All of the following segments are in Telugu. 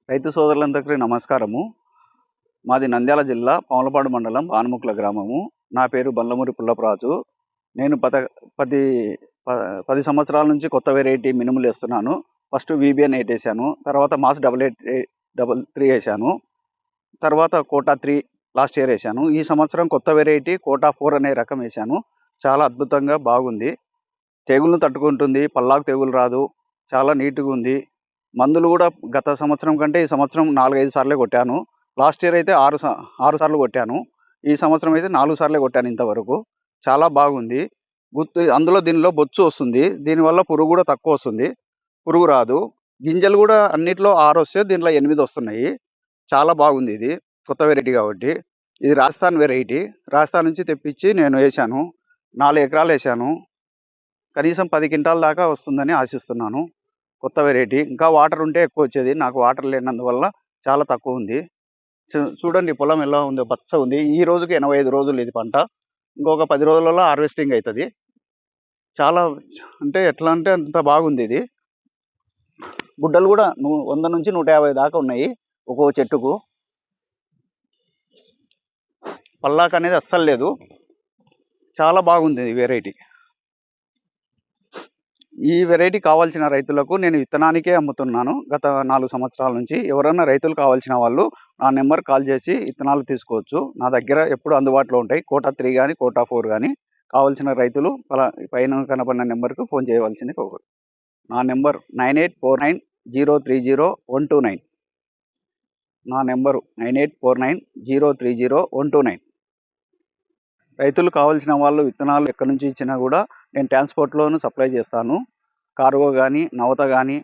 రైతు సోదరులందరికీ నమస్కారము. మాది నంద్యాల జిల్లా పవలపాడు మండలం ఆనుముకుల గ్రామము. నా పేరు బండ్లమూరి పుల్లప్రాజు. నేను 10 సంవత్సరాల నుంచి కొత్త వెరైటీ మినుములు వేస్తున్నాను. ఫస్ట్ VBN 8 వేసాను, తర్వాత మాస్ 8833 వేసాను, తర్వాత కోటా 3 లాస్ట్ ఇయర్ వేసాను. ఈ సంవత్సరం కొత్త వెరైటీ కోటా 4 అనే రకం వేసాను. చాలా అద్భుతంగా బాగుంది. తెగుళ్ళు తట్టుకుంటుంది, పల్లాకు తెగులు రాదు, చాలా నీట్గా ఉంది. మందులు కూడా గత సంవత్సరం కంటే ఈ సంవత్సరం 4-5 సార్లే కొట్టాను. లాస్ట్ ఇయర్ అయితే 6 సార్లు కొట్టాను. ఈ సంవత్సరం అయితే 4 సార్లే కొట్టాను. ఇంతవరకు చాలా బాగుంది. దీనిలో బొచ్చు వస్తుంది. దీనివల్ల పురుగు కూడా తక్కువ వస్తుంది, పురుగు రాదు. గింజలు కూడా అన్నిట్లో 6 వస్తే దీంట్లో 8 వస్తున్నాయి. చాలా బాగుంది. ఇది కొత్త వెరైటీ కాబట్టి. ఇది రాజస్థాన్ వెరైటీ. రాజస్థాన్ నుంచి తెప్పించి నేను వేసాను. 4 ఎకరాలు వేసాను. కనీసం 10 క్వింటాల దాకా వస్తుందని ఆశిస్తున్నాను. కొత్త వెరైటీ. ఇంకా వాటర్ ఉంటే ఎక్కువ వచ్చేది. నాకు వాటర్ లేనందువల్ల చాలా తక్కువ ఉంది. చూడండి పొలం ఎలా ఉందో, పచ్చ ఉంది. ఈ రోజుకి 85 రోజులు ఇది పంట. ఇంకొక 10 రోజులలో హార్వెస్టింగ్ అవుతుంది. చాలా అంటే ఎట్లా అంటే అంత బాగుంది. ఇది గుడ్డలు కూడా 100 నుంచి 150 దాకా ఉన్నాయి ఒక్కో చెట్టుకు. పల్లాక్ అనేది అస్సలు లేదు. చాలా బాగుంది ఈ వెరైటీ. ఈ వెరైటీ కావాల్సిన రైతులకు నేను విత్తనానికే అమ్ముతున్నాను గత 4 సంవత్సరాల నుంచి. ఎవరైనా రైతులు కావాల్సిన వాళ్ళు నా నెంబర్ కాల్ చేసి విత్తనాలు తీసుకోవచ్చు. నా దగ్గర ఎప్పుడు అందుబాటులో ఉంటాయి. కోటా 3 కానీ కోటా 4 కానీ కావాల్సిన రైతులు పైన కనబడిన నెంబర్కు ఫోన్ చేయవలసింది కోరు. నా నెంబర్ 9849030129. నా నెంబరు 9849030129. రైతులు కావాల్సిన వాళ్ళు విత్తనాలు ఎక్కడి నుంచి ఇచ్చినా కూడా నేను ట్రాన్స్పోర్ట్లోనూ సప్లై చేస్తాను. కార్గో కానీ నవత కానీ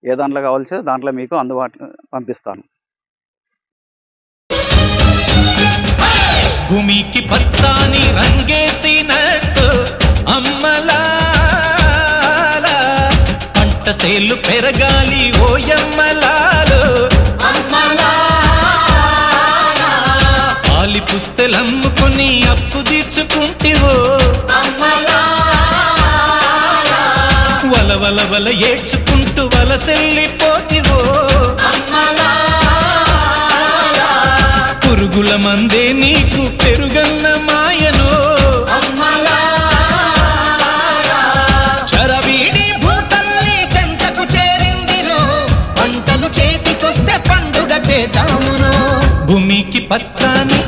ఏ దాంట్లో కావాల్సే దాంట్లో మీకు అందుబాటులో పంపిస్తాను. భూమికి పత్తాని రంగేసినట్టు అమ్మలాల పంట సేలు పెరగాలి ఓయమ్మలాలు. పాలి పుస్తెలమ్ముకొని అప్పు తీర్చుకుంటివో, వల ఏడ్చుకుంటూ వలసెల్లిపోతివో. పురుగుల మందే నీకు పెరుగన్న మాయను. చరవీడి భూతల్లి చెంతకు చేరిందిరో, పంటలు చేతికొస్తే పండుగ చేద్దామురో. భూమికి పచ్చాని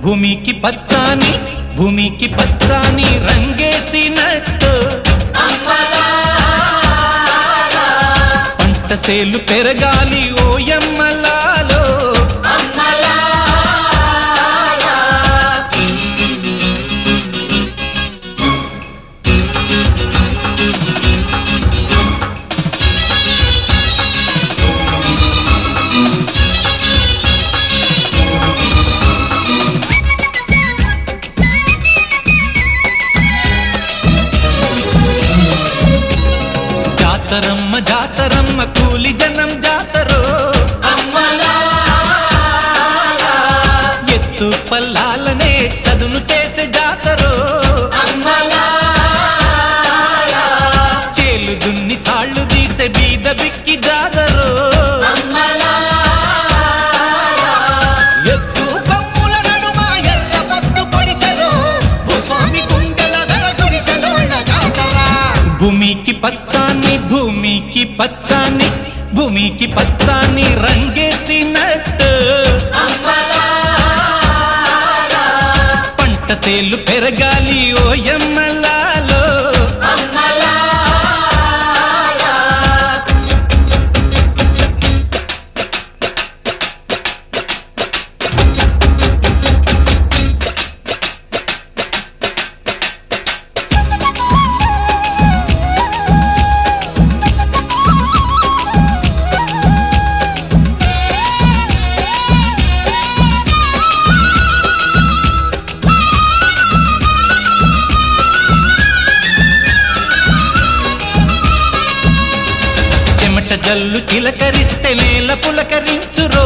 భూమికి పచ్చాని భూమికి పచ్చాని రంగేసినట్టు పంట సేలు పెరగాలి ఓయమ్మలాలో. జాతరమ్మ జాతరమ్మ కూలి జనం జాతరో, ఎత్తు పల్లాలనే చదును చేసే జాతరో. చేలు దున్ని చాళ్ళు తీసే బీద బిక్కి జాతరో. ఎత్తు బొమ్ముల నడుమ ఎర్ర పట్టు పొడిచెరో, భూస్వామి గుండెల ధర గుడిసెలోన జాతర. భూమికి పచ్చాని భూమికి పచ్చాని భూమికి పచ్చాని రంగేసినట్టు పంట సేలు పెరగాలి ఓయమ్మలాలో. జల్లు చిలకరిస్తే నేల పులకరించురో,